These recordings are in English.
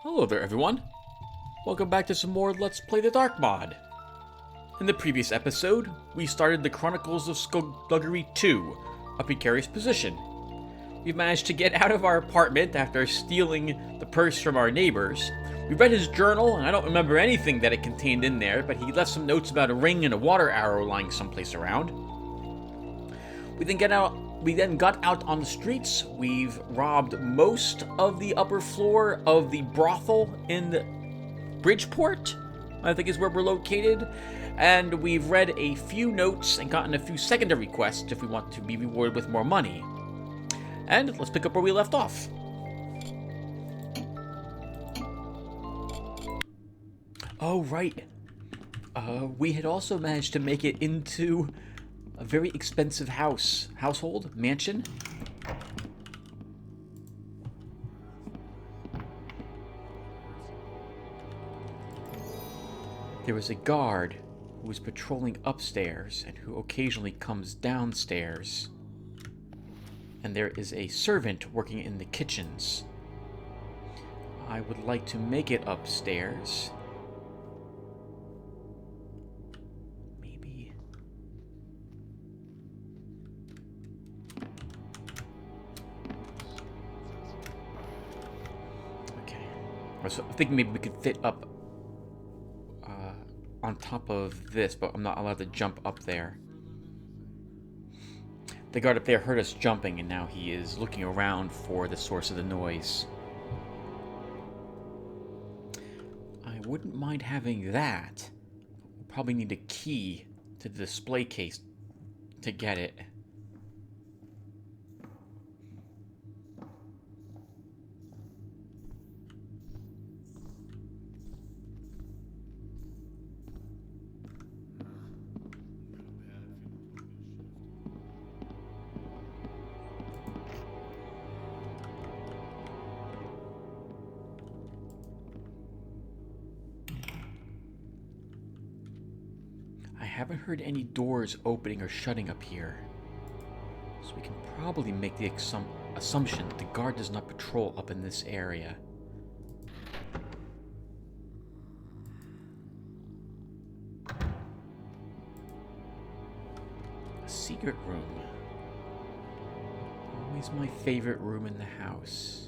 Hello there, everyone. Welcome back to some more Let's Play the Dark mod. In the previous episode, we started the Chronicles of Skullduggery 2, a precarious position. We've managed to get out of our apartment after stealing the purse from our neighbors. We read his journal, and I don't remember anything that it contained in there, but he left some notes about a ring and a water arrow lying someplace around. We then got out on the streets. We've robbed most of the upper floor of the brothel in Bridgeport, I think is where we're located. And we've read a few notes and gotten a few secondary quests if we want to be rewarded with more money. And let's pick up where we left off. Oh, right. We had also managed to make it into a very expensive mansion. There was a guard who was patrolling upstairs and who occasionally comes downstairs. And there is a servant working in the kitchens. I would like to make it upstairs. Maybe. Okay. I was thinking maybe we could fit up on top of this, but I'm not allowed to jump up there. The guard up there heard us jumping, and now he is looking around for the source of the noise. I wouldn't mind having that. We'll probably need a key to the display case to get it. I haven't heard any doors opening or shutting up here, so we can probably make the assumption that the guard does not patrol up in this area. A secret room. Always my favorite room in the house.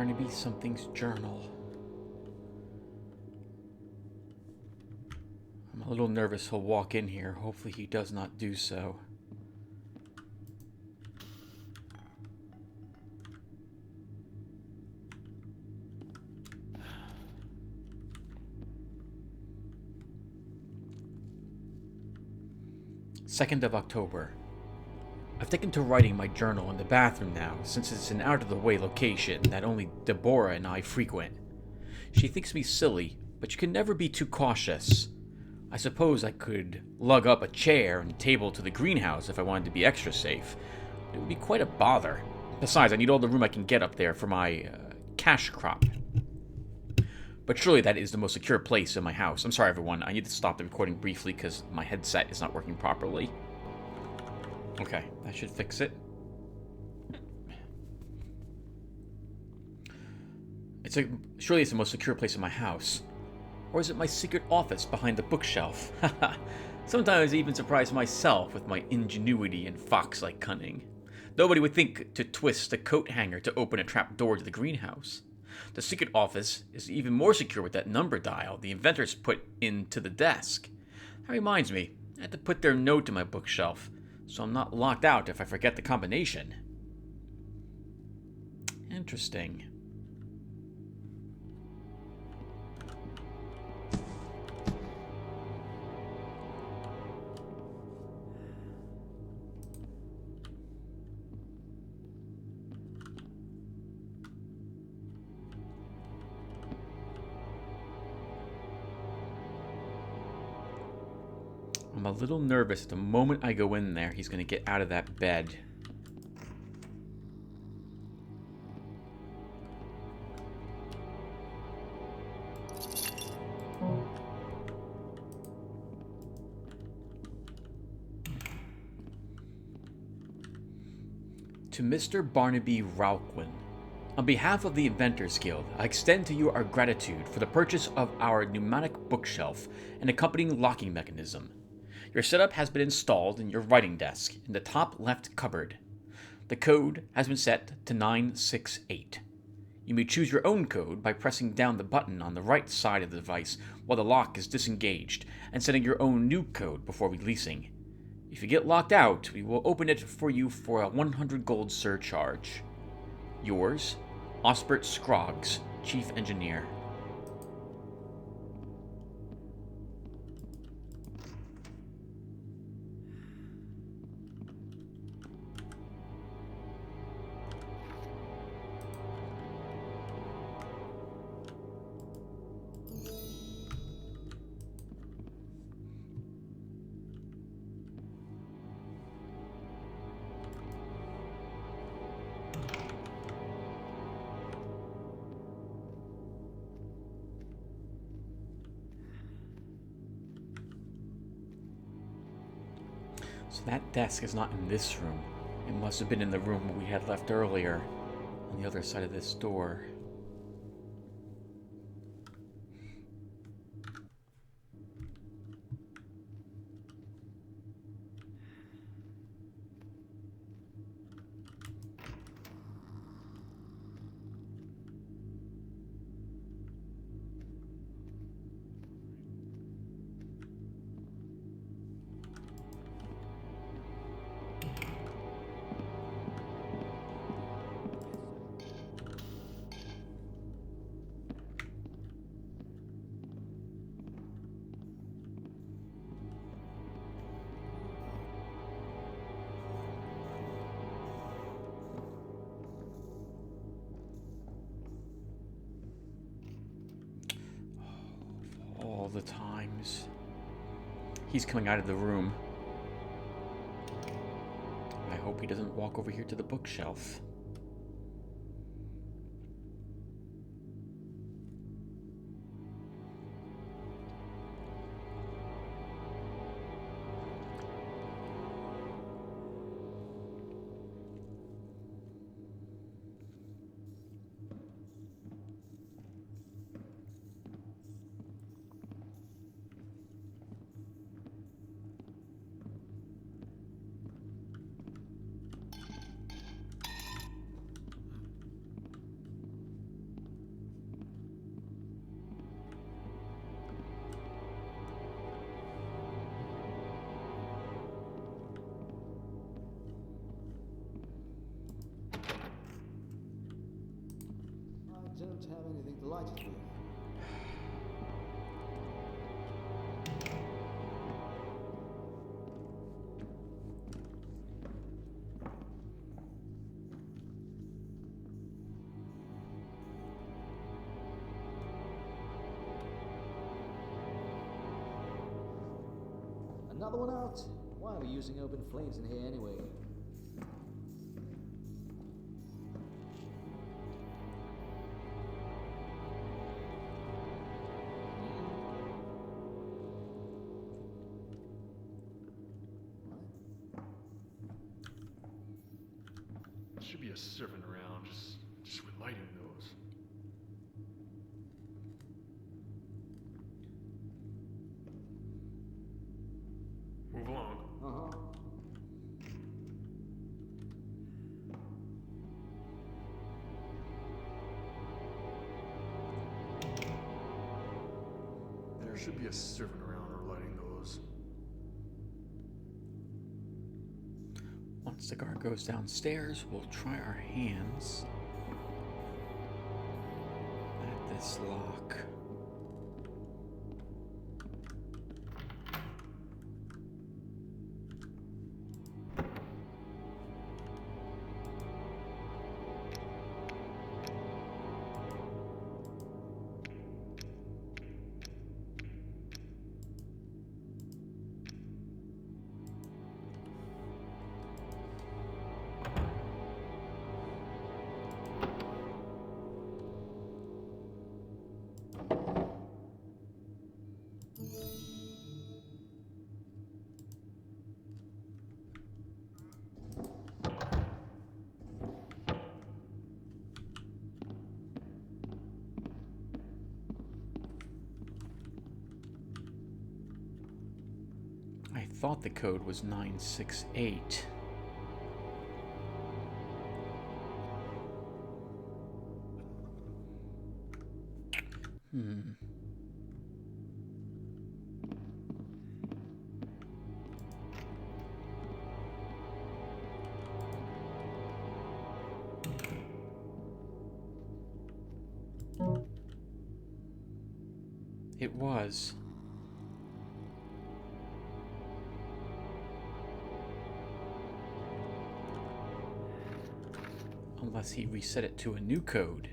Barnaby something's journal. I'm a little nervous he'll walk in here. Hopefully he does not do so. October 2nd. I've taken to writing my journal in the bathroom now, since it's an out-of-the-way location that only Deborah and I frequent. She thinks me silly, but you can never be too cautious. I suppose I could lug up a chair and table to the greenhouse if I wanted to be extra safe. It would be quite a bother. Besides, I need all the room I can get up there for my cash crop. But surely that is the most secure place in my house. I'm sorry, everyone. I need to stop the recording briefly because my headset is not working properly. Okay, that should fix it. Surely it's the most secure place in my house. Or is it my secret office behind the bookshelf? Haha. Sometimes I even surprise myself with my ingenuity and fox-like cunning. Nobody would think to twist a coat hanger to open a trap door to the greenhouse. The secret office is even more secure with that number dial the inventors put into the desk. That reminds me, I had to put their note in my bookshelf, so I'm not locked out if I forget the combination. Interesting. I'm a little nervous. The moment I go in there, he's going to get out of that bed. To Mr. Barnaby Ralquin, on behalf of the Inventors Guild, I extend to you our gratitude for the purchase of our pneumatic bookshelf and accompanying locking mechanism. Your setup has been installed in your writing desk in the top left cupboard. The code has been set to 968. You may choose your own code by pressing down the button on the right side of the device while the lock is disengaged and setting your own new code before releasing. If you get locked out, we will open it for you for a 100 gold surcharge. Yours, Osbert Scroggs, Chief Engineer. So that desk is not in this room. It must have been in the room we had left earlier, on the other side of this door. All the times. He's coming out of the room. I hope he doesn't walk over here to the bookshelf. delighted with. Another one out? Why are we using open flames in here anyway? Should be a servant around, just relighting those. Move along. Uh-huh. There should be a servant around relighting those. Once the guard goes downstairs, we'll try our hands at this lock. I thought the code was 968. It was. Unless he reset it to a new code.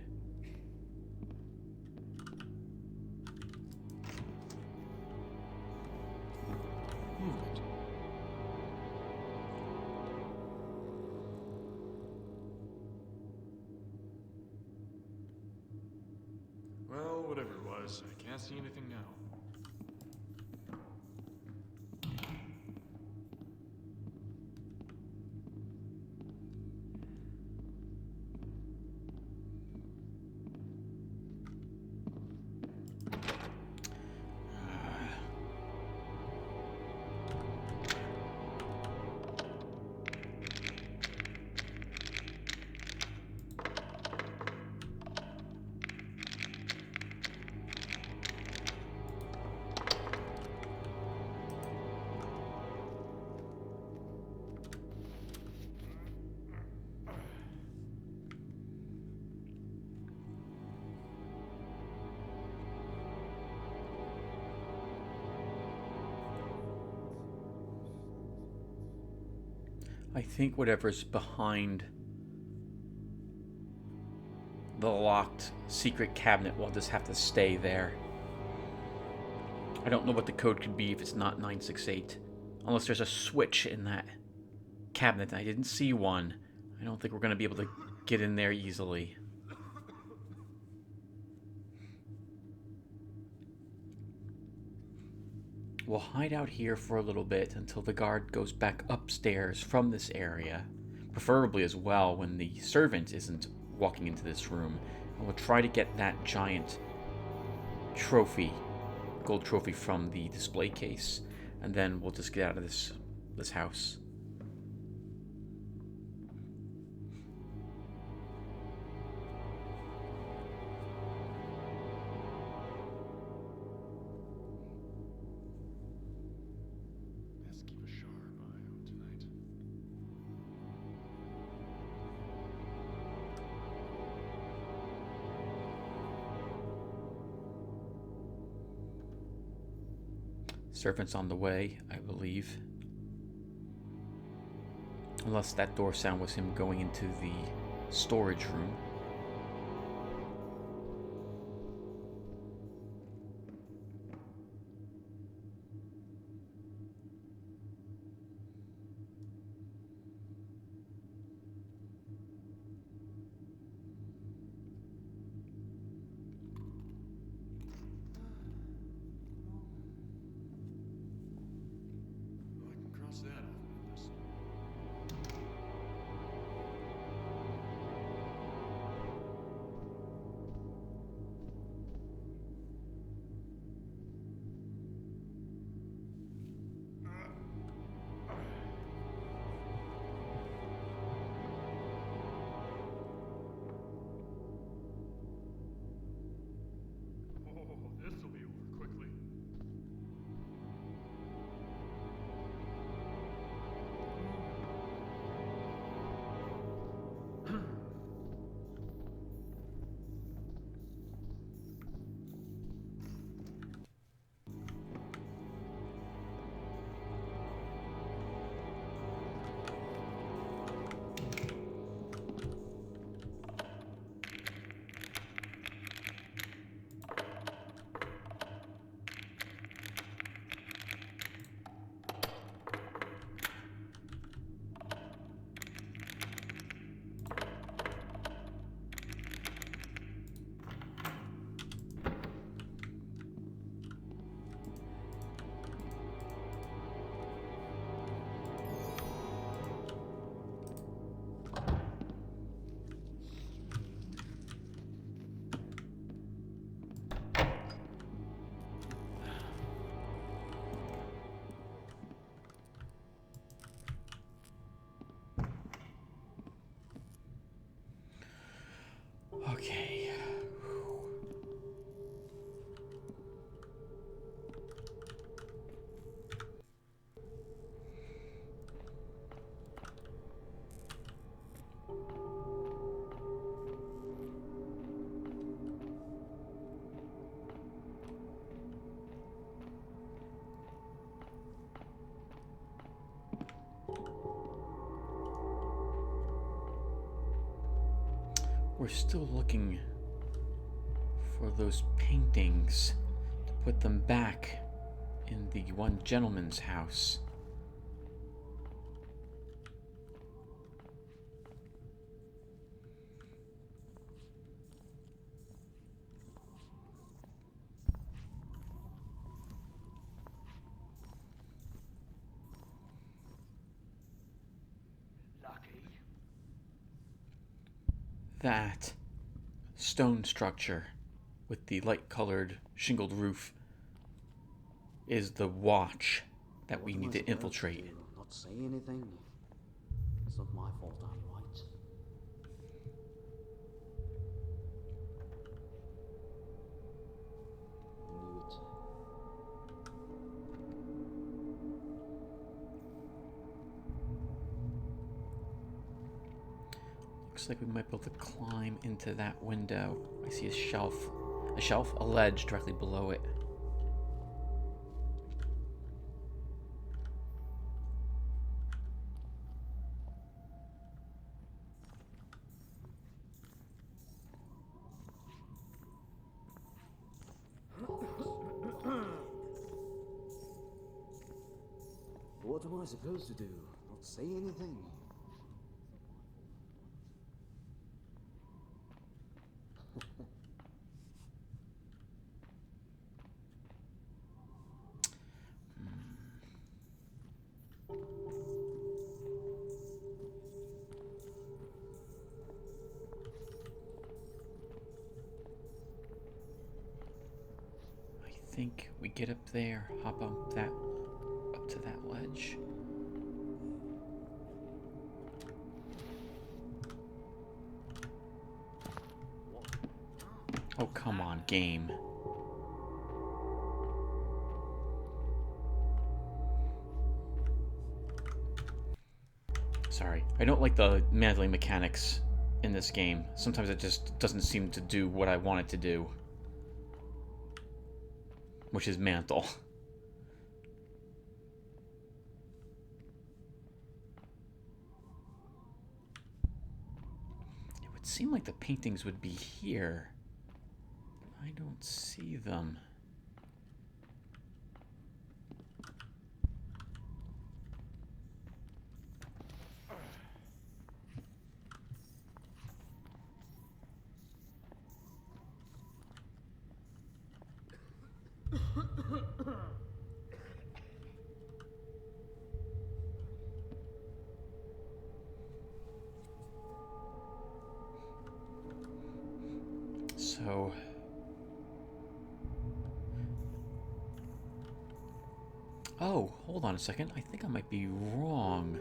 Movement. Well, whatever it was, I can't see anything now. I think whatever's behind the locked secret cabinet will just have to stay there. I don't know what the code could be if it's not 968. Unless there's a switch in that cabinet. I didn't see one. I don't think we're going to be able to get in there easily. We'll hide out here for a little bit until the guard goes back upstairs from this area, preferably as well when the servant isn't walking into this room. And we'll try to get that giant trophy, gold trophy from the display case, and then we'll just get out of this house. Let's keep a sharp eye out tonight. Servants on the way, I believe. Unless that door sound was him going into the storage room. I can cross that off my list. Oh, this'll be over quickly. Okay. We're still looking for those paintings to put them back in the one gentleman's house. Lucky. That stone structure with the light-colored shingled roof is the watch that we need to infiltrate. Not say anything. It's not my fault I'm right. I knew it. Looks like we might be able to climb into that window. I see a shelf, a ledge directly below it. What am I supposed to do? Not say anything? I think we get up there, hop up to that ledge. Oh, come on, game. Sorry, I don't like the mantling mechanics in this game. Sometimes it just doesn't seem to do what I want it to do. Which is mantle. seemed like the paintings would be here. I don't see them. So... oh, hold on a second. I think I might be wrong.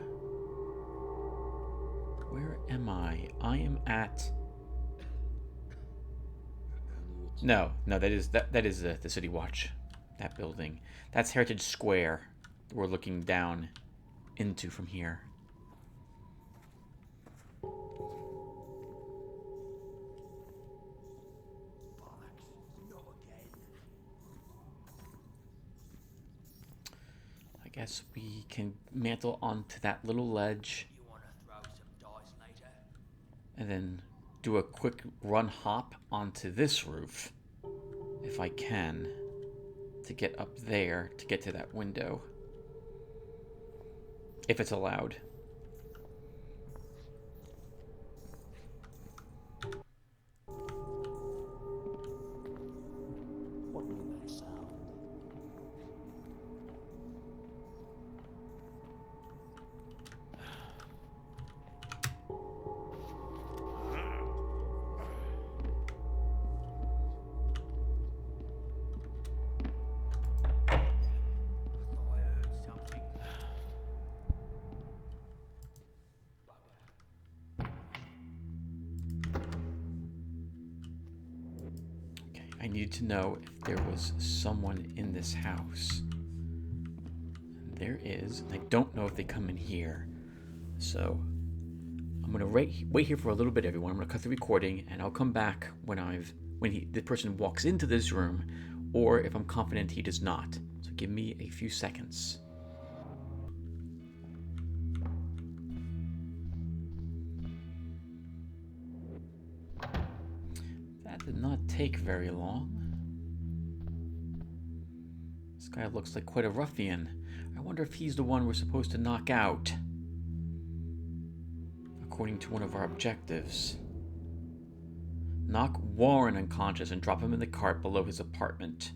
Where am I? I am at... No, that is the City Watch. That building. That's Heritage Square. We're looking down into from here. I guess we can mantle onto that little ledge and then do a quick run hop onto this roof, if I can, to get up there to get to that window, if it's allowed. What will that sound? I needed to know if there was someone in this house. There is. I don't know if they come in here. So I'm gonna wait here for a little bit, everyone. I'm gonna cut the recording, and I'll come back when the person walks into this room, or if I'm confident he does not. So give me a few seconds. That did not take very long. This guy looks like quite a ruffian. I wonder if he's the one we're supposed to knock out, according to one of our objectives. Knock Warren unconscious and drop him in the cart below his apartment.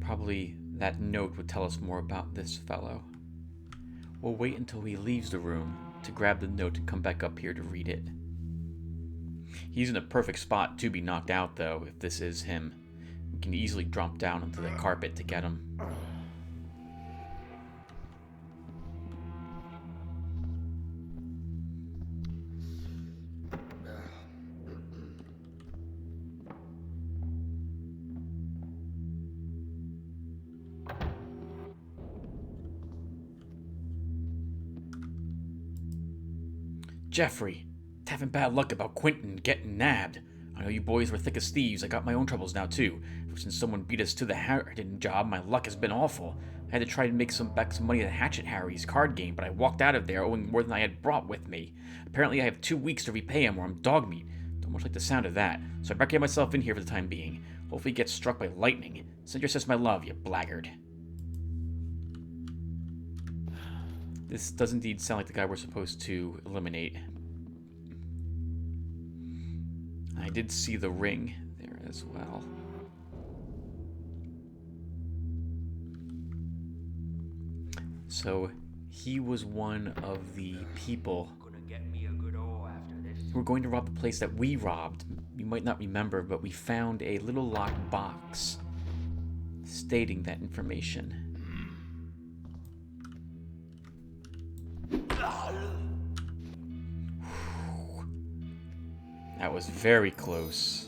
Probably that note would tell us more about this fellow. We'll wait until he leaves the room to grab the note and come back up here to read it. He's in a perfect spot to be knocked out, though, if this is him. We can easily drop down onto the carpet to get him. Jeffrey, having bad luck about Quentin getting nabbed. I know you boys were thick as thieves. I got my own troubles now, too. Ever since someone beat us to the Harrington job, my luck has been awful. I had to try to make back some money at Hatchet Harry's card game, but I walked out of there owing more than I had brought with me. Apparently I have 2 weeks to repay him or I'm dog meat. Don't much like the sound of that, so I barricade myself in here for the time being. Hopefully he gets struck by lightning. Send your sis my love, you blackguard. This does indeed sound like the guy we're supposed to eliminate. I did see the ring there as well. So he was one of the people who were going to rob the place that we robbed. You might not remember, but we found a little locked box stating that information. That was very close.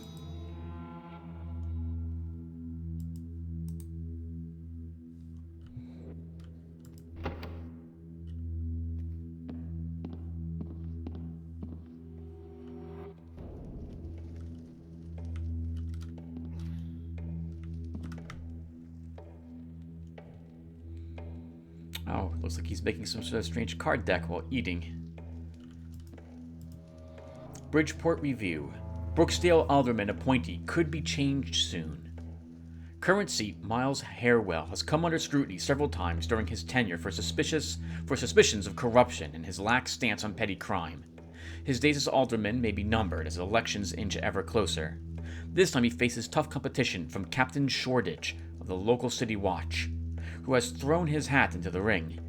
Oh, looks like he's making some sort of strange card deck while eating. Bridgeport Review. Brooksdale Alderman appointee could be changed soon. Current seat Miles Harewell has come under scrutiny several times during his tenure for suspicions of corruption and his lax stance on petty crime. His days as alderman may be numbered as elections inch ever closer. This time he faces tough competition from Captain Shoreditch of the local City Watch, who has thrown his hat into the ring.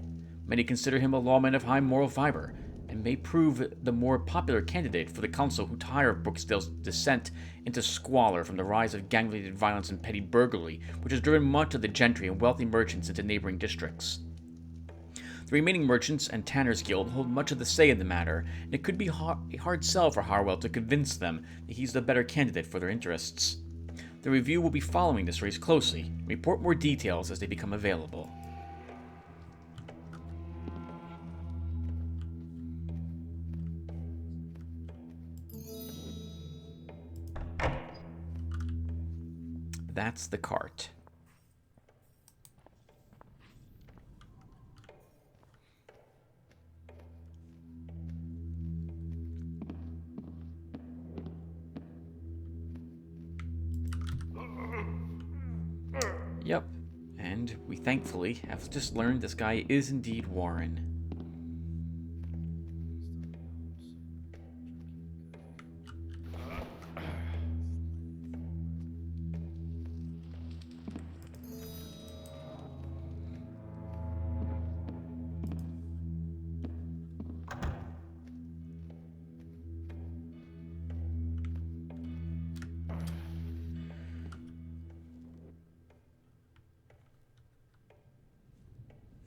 Many consider him a lawman of high moral fiber, and may prove the more popular candidate for the council who tire of Brooksdale's descent into squalor from the rise of gang-related violence and petty burglary, which has driven much of the gentry and wealthy merchants into neighboring districts. The remaining merchants and tanners guild hold much of the say in the matter, and it could be a hard sell for Harwell to convince them that he's the better candidate for their interests. The review will be following this race closely, and report more details as they become available. That's the cart. Yep, and we thankfully have just learned this guy is indeed Warren.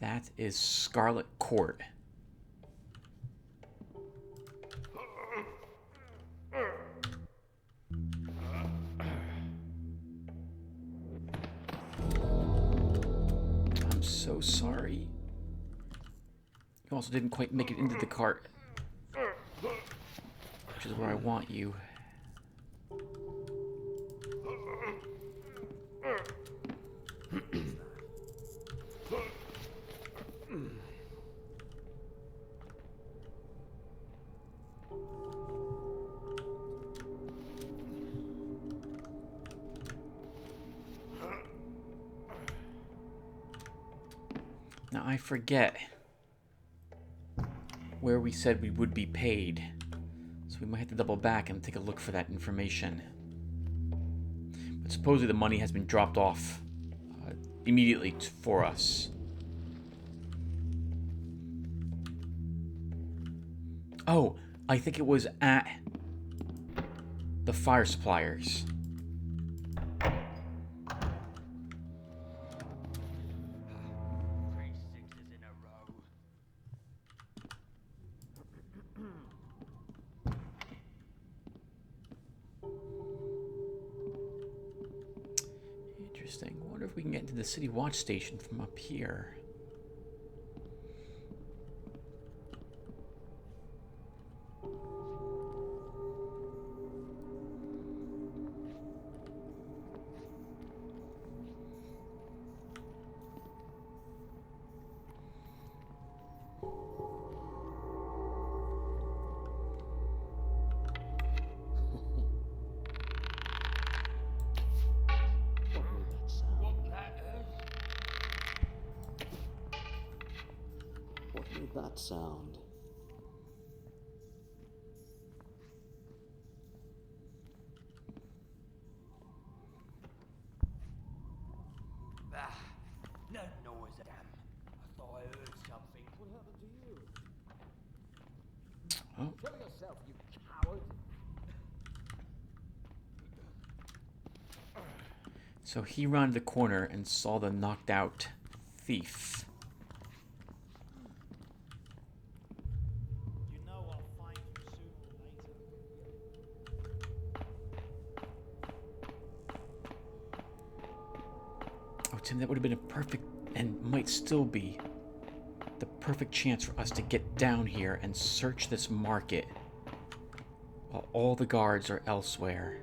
That is Scarlet Court. I'm so sorry. You also didn't quite make it into the cart, which is where I want you. Now I forget where we said we would be paid, so we might have to double back and take a look for that information. But supposedly the money has been dropped off immediately for us. Oh, I think it was at the fire suppliers. Interesting. I wonder if we can get into the City Watch station from up here. What made that sound? No noise, damn. I thought I heard something. What happened to you? Oh. Kill yourself, you coward! So he rounded the corner and saw the knocked out thief. You know I'll find you sooner or later. Oh, Tim, that would have been a perfect, and might still be, the perfect chance for us to get down here and search this market while all the guards are elsewhere.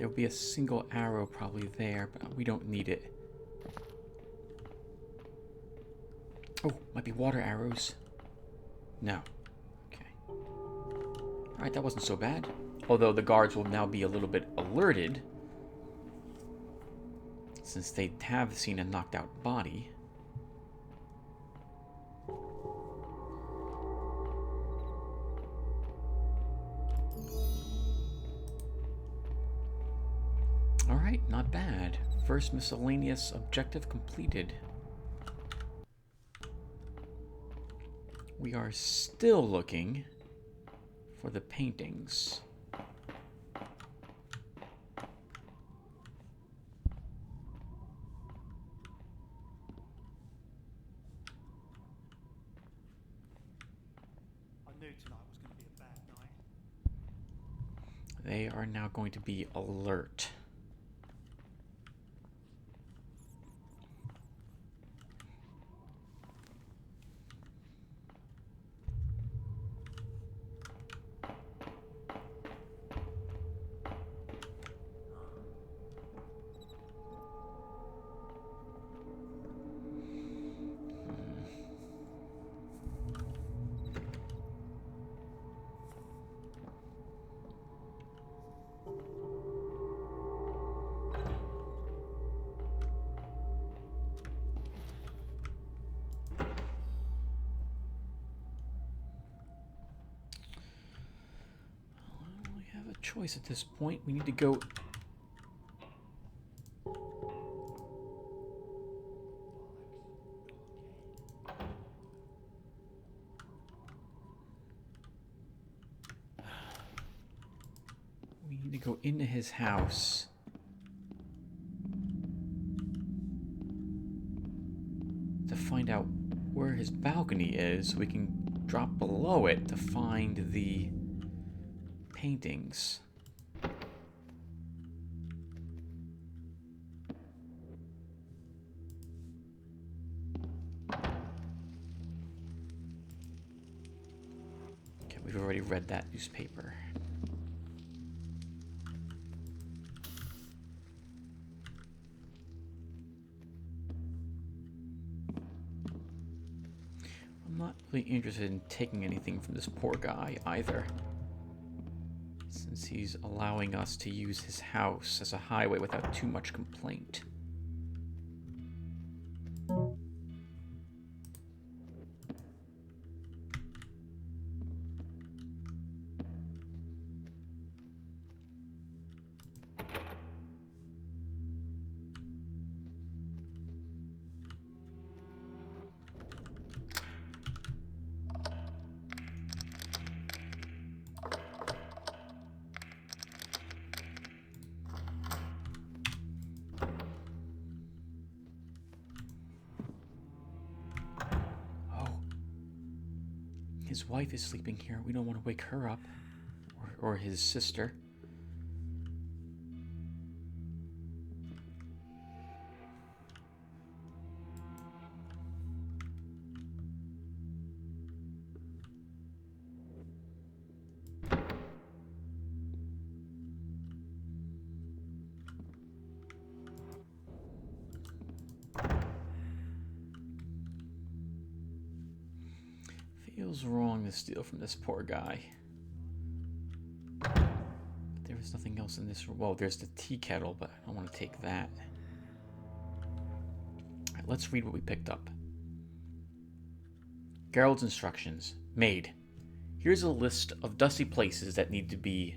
There'll be a single arrow probably there, but we don't need it. Oh, might be water arrows. No. Okay. Alright, that wasn't so bad. Although the guards will now be a little bit alerted, since they have seen a knocked out body. Alright, not bad. First miscellaneous objective completed. We are still looking for the paintings. I knew tonight was going to be a bad night. They are now going to be alert. Choice at this point. We need to go. We need to go into his house. To find out where his balcony is, so we can drop below it to find the paintings. Okay, we've already read that newspaper. I'm not really interested in taking anything from this poor guy either, since he's allowing us to use his house as a highway without too much complaint. His wife is sleeping here. We don't want to wake her up. Or his sister. Feels wrong to steal from this poor guy. But there is nothing else in this room. Well, there's the tea kettle, but I don't want to take that. Alright, let's read what we picked up. Gerald's instructions. Maid. Here's a list of dusty places that need to be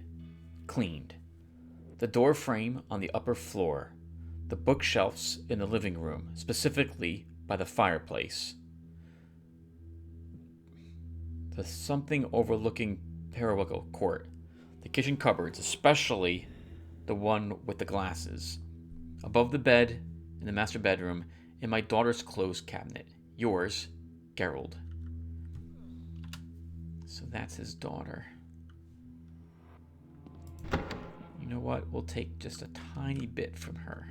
cleaned. The door frame on the upper floor. The bookshelves in the living room, specifically by the fireplace. The something overlooking parallel court. The kitchen cupboards, especially the one with the glasses. Above the bed, in the master bedroom, in my daughter's clothes cabinet. Yours, Gerald. So that's his daughter. You know what? We'll take just a tiny bit from her.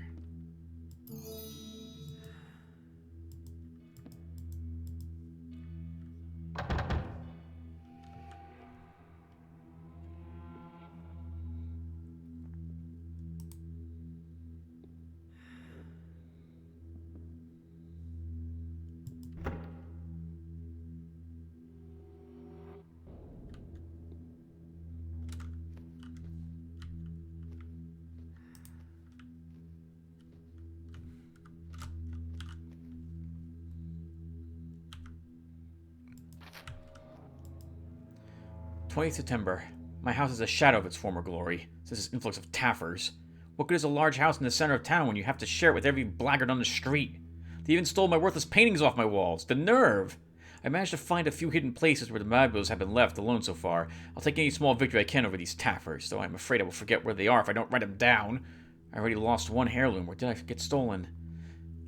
20th September. My house is a shadow of its former glory, since its influx of taffers. What good is a large house in the center of town when you have to share it with every blackguard on the street? They even stole my worthless paintings off my walls. The nerve! I managed to find a few hidden places where the valuables have been left alone so far. I'll take any small victory I can over these taffers, though I'm afraid I will forget where they are if I don't write them down. I already lost one heirloom. Where did I get stolen?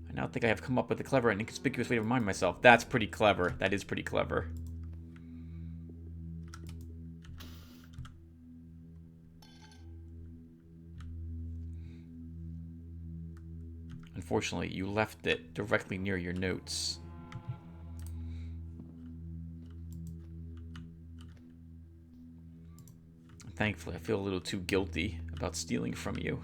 I now think I have come up with a clever and inconspicuous way to remind myself. That's pretty clever. That is pretty clever. Unfortunately, you left it directly near your notes. Thankfully, I feel a little too guilty about stealing from you.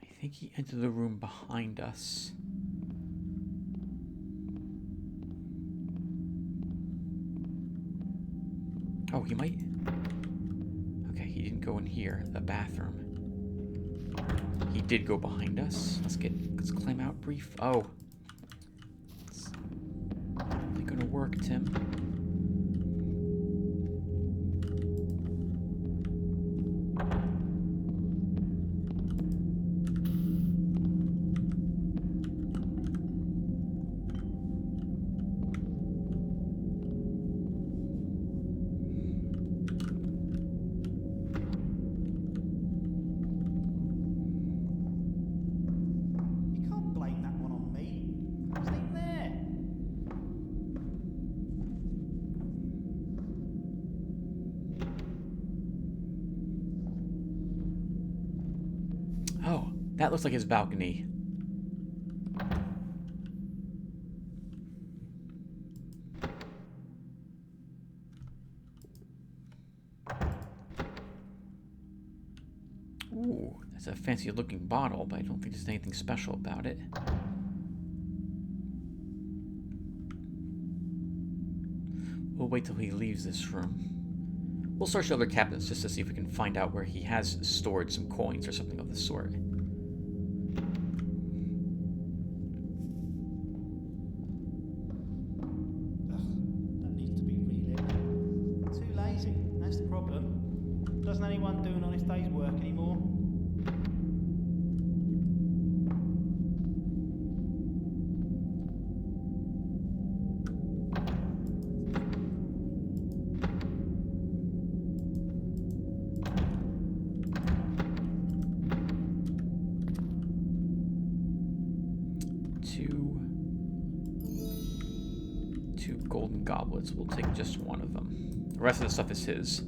I think he entered the room behind us. Oh, he might... Okay, he didn't go in here, the bathroom. He did go behind us. Let's climb out brief. Oh. It's not gonna work, Tim. You can't blame that one on me. I wasn't even there. Oh, that looks like his balcony. Ooh, that's a fancy looking bottle, but I don't think there's anything special about it. We'll wait till he leaves this room. We'll search other cabinets just to see if we can find out where he has stored some coins or something of the sort. That needs to be relit. Too lazy. That's the problem. Doesn't anyone do an honest day's work anymore? Two golden goblets. We'll take just one of them. The rest of the stuff is his.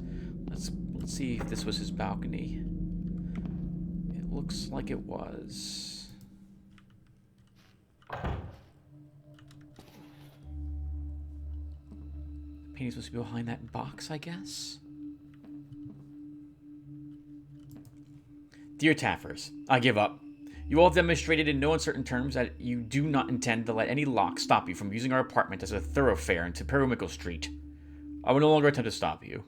Let's see if this was his balcony. It looks like it was. The painting's supposed to be behind that box, I guess. Dear Taffers, I give up. You all have demonstrated in no uncertain terms that you do not intend to let any lock stop you from using our apartment as a thoroughfare into Periwinkle Street. I will no longer attempt to stop you.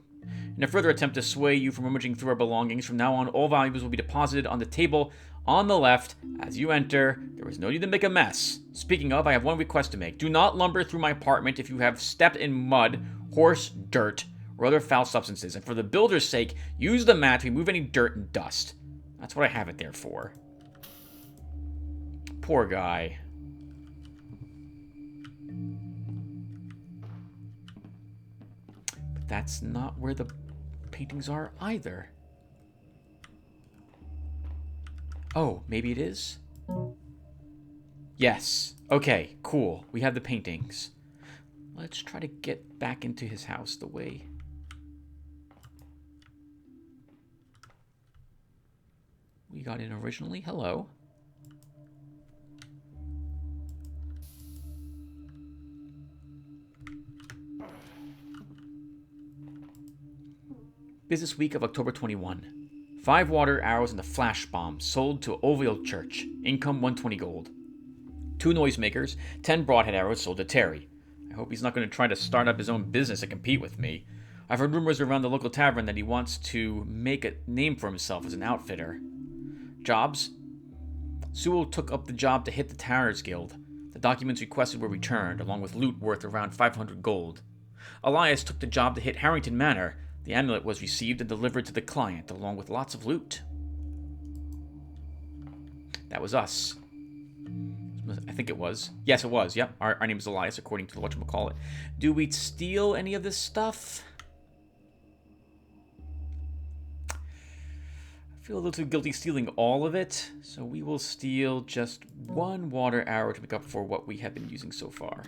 In a further attempt to sway you from rummaging through our belongings, from now on all valuables will be deposited on the table on the left as you enter. There is no need to make a mess. Speaking of, I have one request to make. Do not lumber through my apartment if you have stepped in mud, horse dirt, or other foul substances, and for the builder's sake, use the mat to remove any dirt and dust. That's what I have it there for. Poor guy. that's not where the paintings are either. Oh, maybe it is? Yes. Okay, cool. We have the paintings. Let's try to get back into his house the way... we got in originally. Hello. Business week of October 21. 5 water arrows and a flash bomb sold to Oviel Church. Income 120 gold. 2 noisemakers, 10 broadhead arrows sold to Terry. I hope he's not going to try to start up his own business to compete with me. I've heard rumors around the local tavern that he wants to make a name for himself as an outfitter. Jobs? Sewell took up the job to hit the Tanners Guild. The documents requested were returned, along with loot worth around 500 gold. Elias took the job to hit Harrington Manor. The amulet was received and delivered to the client, along with lots of loot. That was us. I think it was. Yes, it was. Yep, our name is Elias, according to the whatchamacallit. Do we steal any of this stuff? I feel a little too guilty stealing all of it, so we will steal just 1 water arrow to make up for what we have been using so far.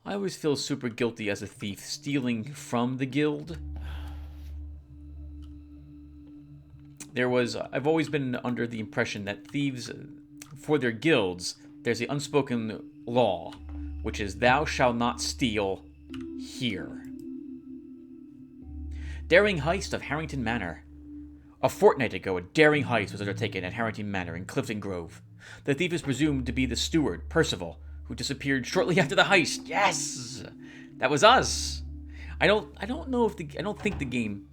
I always feel super guilty as a thief stealing from the guild. I've always been under the impression that thieves, for their guilds, there's the unspoken law, which is thou shalt not steal here. Daring heist of Harrington Manor. A fortnight ago, a daring heist was undertaken at Harrington Manor in Clifton Grove. The thief is presumed to be the steward, Percival, who disappeared shortly after the heist. Yes! That was us. I don't think the game...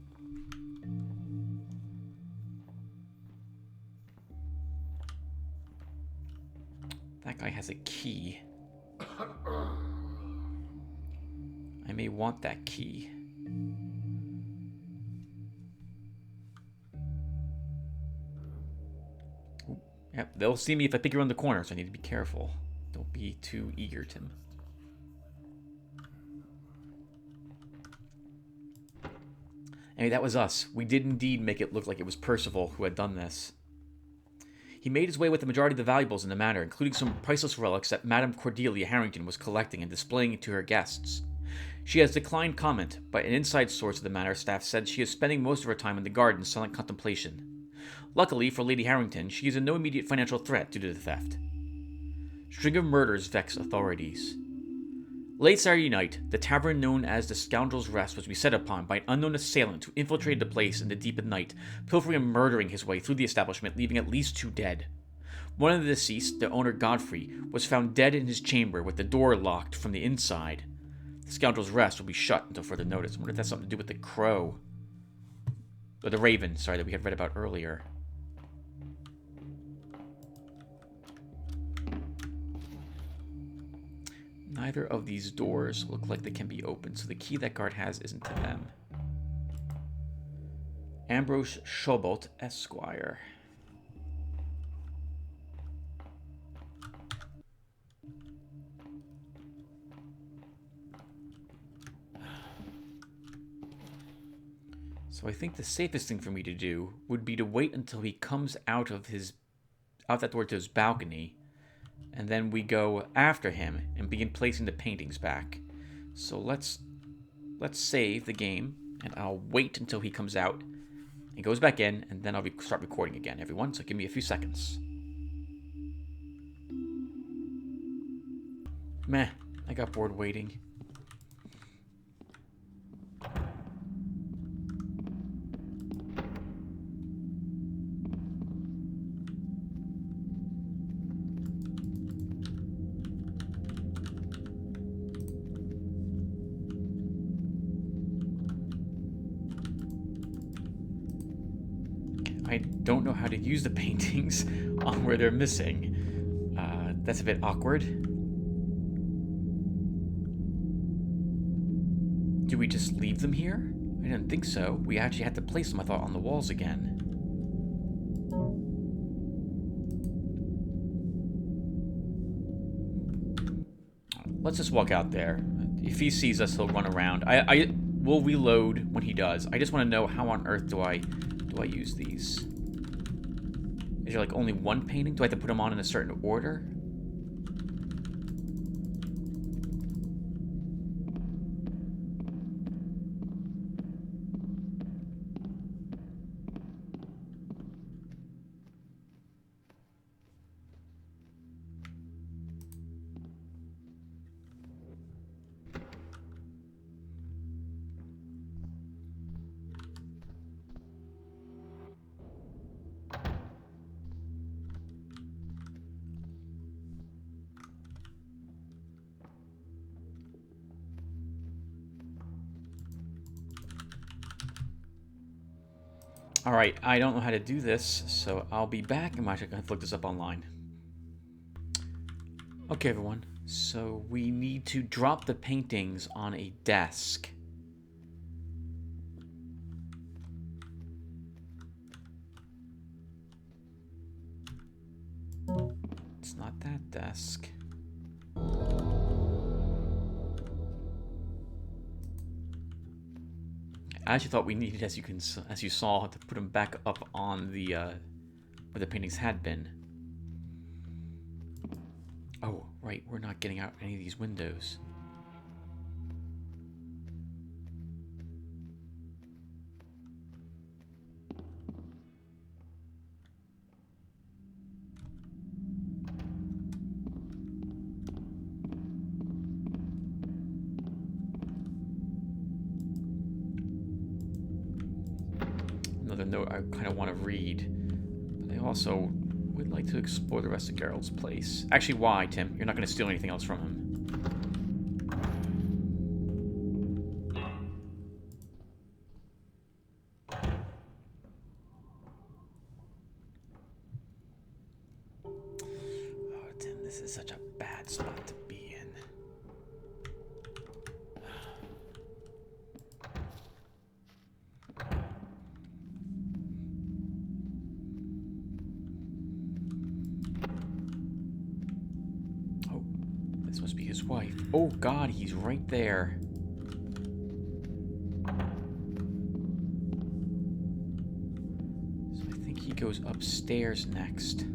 That guy has a key. I may want that key. Ooh, yep, they'll see me if I pick around the corner, so I need to be careful. Don't be too eager, Tim. Anyway, that was us. We did indeed make it look like it was Percival who had done this. He made his way with the majority of the valuables in the manor, including some priceless relics that Madame Cordelia Harrington was collecting and displaying to her guests. She has declined comment, but an inside source of the manor staff said she is spending most of her time in the garden silent contemplation. Luckily for Lady Harrington, she is in no immediate financial threat due to the theft. String of murders vex authorities. Late Saturday night, the tavern known as the Scoundrel's Rest was beset upon by an unknown assailant who infiltrated the place in the deep of night, pilfering and murdering his way through the establishment, leaving at least 2 dead. One of the deceased, the owner Godfrey, was found dead in his chamber with the door locked from the inside. The Scoundrel's Rest will be shut until further notice. I wonder if that's something to do with the crow. Or the raven, sorry, that we had read about earlier. Neither of these doors look like they can be opened, so the key that guard has isn't to them. Ambrose Schobelt, Esquire. So I think the safest thing for me to do would be to wait until he comes out that door to his balcony, and then we go after him and begin placing the paintings back. So let's save the game, and I'll wait until he comes out and goes back in, and then I'll start recording again, everyone. So give me a few seconds. Meh, I got bored waiting. I don't know how to use the paintings on where they're missing. That's a bit awkward. Do we just leave them here? I didn't think so. We actually had to place them, I thought, on the walls again. let's just walk out there. If he sees us, he'll run around. I will reload when he does. I just want to know how on earth do I use these? Is there like only one painting? Do I have to put them on in a certain order? Alright, I don't know how to do this, so I'll be back. I'm actually going to look this up online. Okay, everyone. So we need to drop the paintings on a desk. It's not that desk. I actually thought we needed, as you saw, to put them back up on the where the paintings had been. Oh, right, we're not getting out any of these windows. Another note I kind of want to read, but I also would like to explore the rest of Geralt's place. Actually, why, Tim? You're not going to steal anything else from him. Oh, Tim, this is such a bad spot to be in. This must be his wife. Oh God, he's right there. So I think he goes upstairs next.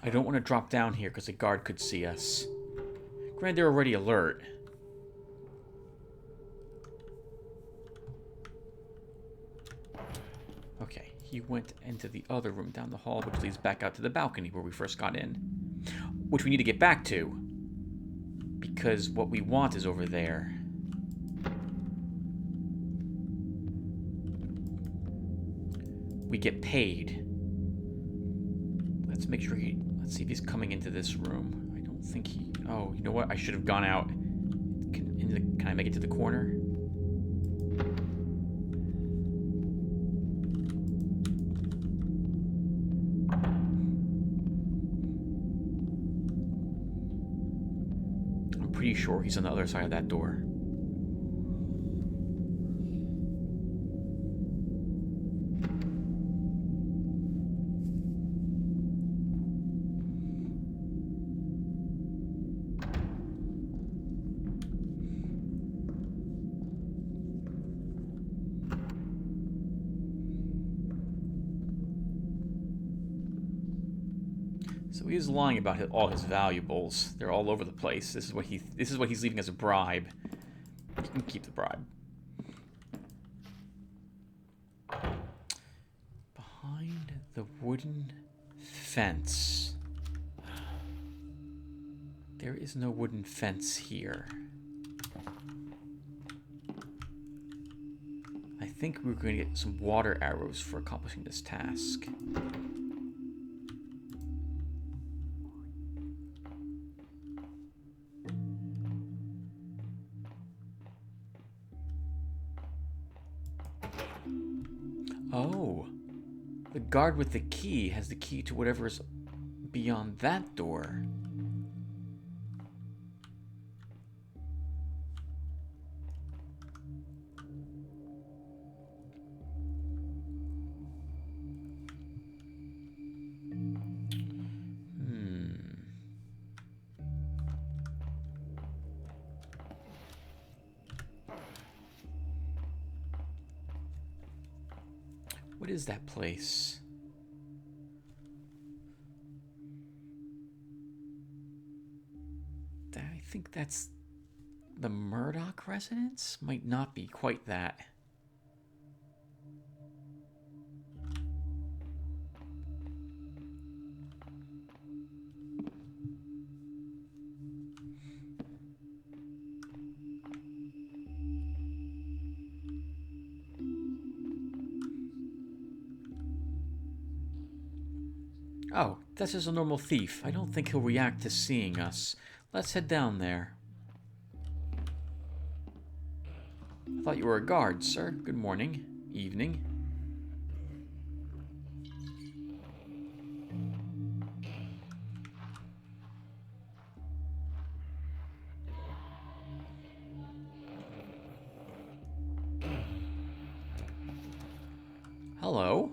I don't want to drop down here because the guard could see us. Granted, they're already alert. Okay, he went into the other room down the hall, which leads back out to the balcony where we first got in. Which we need to get back to. Because what we want is over there. We get paid. Let's make sure let's see if he's coming into this room. I don't think he... Oh, you know what? I should have gone out. Can I make it to the corner? I'm pretty sure he's on the other side of that door. So he is lying about all his valuables. They're all over the place. This is what he's leaving as a bribe. You can keep the bribe. Behind the wooden fence. There is no wooden fence here. I think we're going to get some water arrows for accomplishing this task. Oh, the guard with the key has the key to whatever's beyond that door. is that place? I think that's the Murdoch residence? Might not be quite that. Oh, that's just a normal thief. I don't think he'll react to seeing us. Let's head down there. I thought you were a guard, sir. Good morning. Evening. Hello.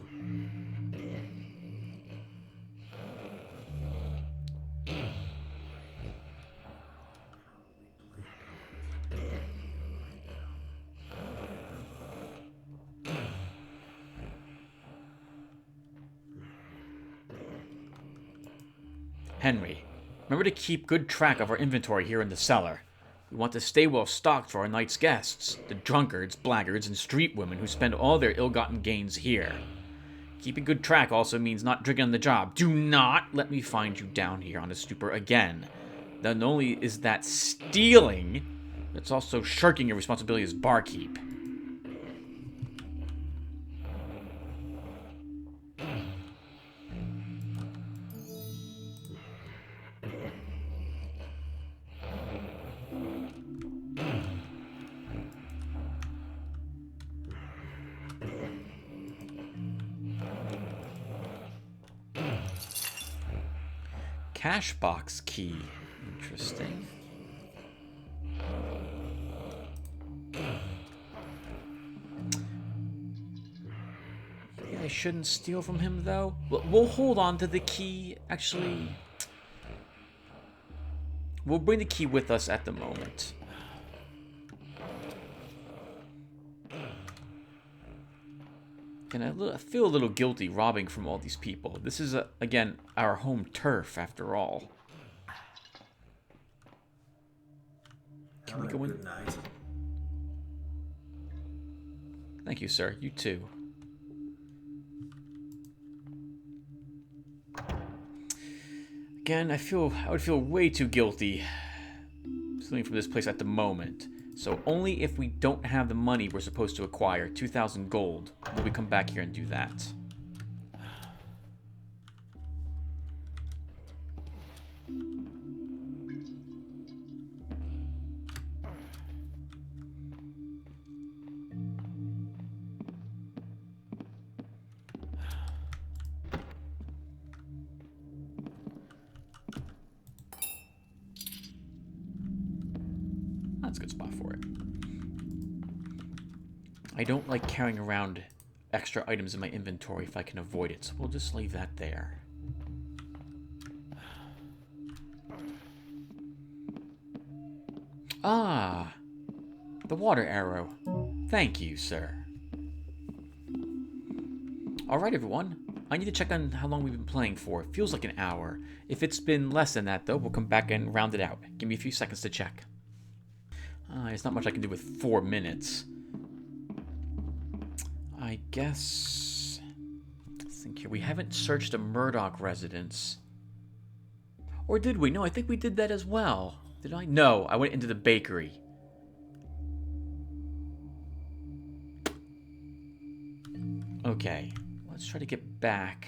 Henry, remember to keep good track of our inventory here in the cellar. We want to stay well stocked for our night's guests, the drunkards, blackguards, and street women who spend all their ill-gotten gains here. Keeping good track also means not drinking on the job. Do not let me find you down here on a stupor again. Not only is that stealing, it's also shirking your responsibility as barkeep. Cash box key. Interesting. Maybe I shouldn't steal from him, though. We'll hold on to the key. Actually, we'll bring the key with us at the moment. And I feel a little guilty robbing from all these people. This is, again, our home turf, after all. Can we go in? Good night. Thank you, sir. You too. Again, I would feel way too guilty stealing from this place at the moment. So only if we don't have the money we're supposed to acquire, 2,000 gold, will we come back here and do that. That's a good spot for it. I don't like carrying around extra items in my inventory if I can avoid it, so we'll just leave that there. Ah, the water arrow. Thank you, sir. Alright, everyone. I need to check on how long we've been playing for. It feels like an hour. If it's been less than that, though, we'll come back and round it out. Give me a few seconds to check. There's not much I can do with 4 minutes. I guess... Let's think here. We haven't searched a Murdoch residence. Or did we? No, I think we did that as well. Did I? No, I went into the bakery. Okay, let's try to get back.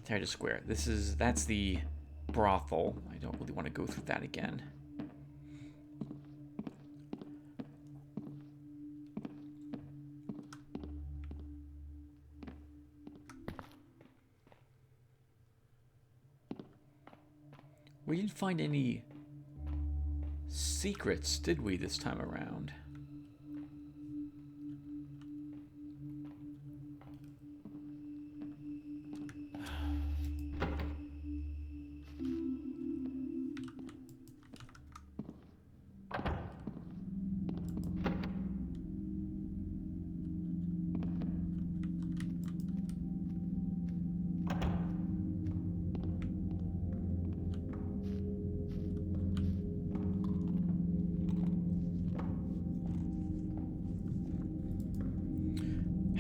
Heritage Square. That's the brothel. I don't really want to go through that again. We didn't find any secrets, did we, this time around?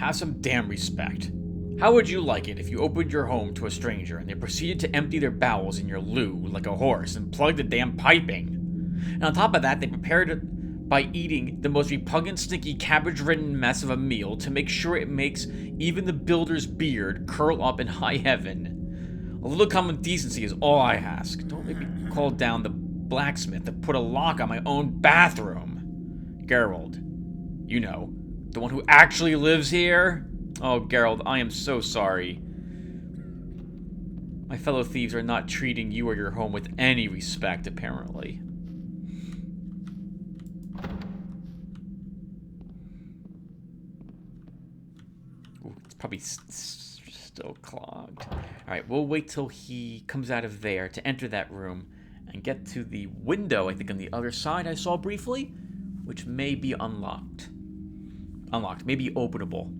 Have some damn respect. How would you like it if you opened your home to a stranger and they proceeded to empty their bowels in your loo like a horse and plug the damn piping? And on top of that, they prepared it by eating the most repugnant, stinky, cabbage-ridden mess of a meal to make sure it makes even the builder's beard curl up in high heaven. A little common decency is all I ask. Don't make me call down the blacksmith to put a lock on my own bathroom. Geralt, you know, the one who actually lives here? Oh, Geralt, I am so sorry. My fellow thieves are not treating you or your home with any respect, apparently. Ooh, it's probably still clogged. Alright, we'll wait till he comes out of there to enter that room and get to the window, I think on the other side I saw briefly, which may be unlocked. Unlocked, maybe openable.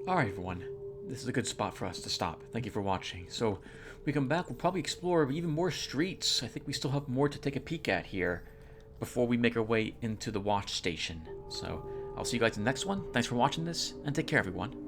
Alright everyone, this is a good spot for us to stop. Thank you for watching. So, when we come back, we'll probably explore even more streets. I think we still have more to take a peek at here before we make our way into the watch station. So, I'll see you guys in the next one. Thanks for watching this, and take care everyone.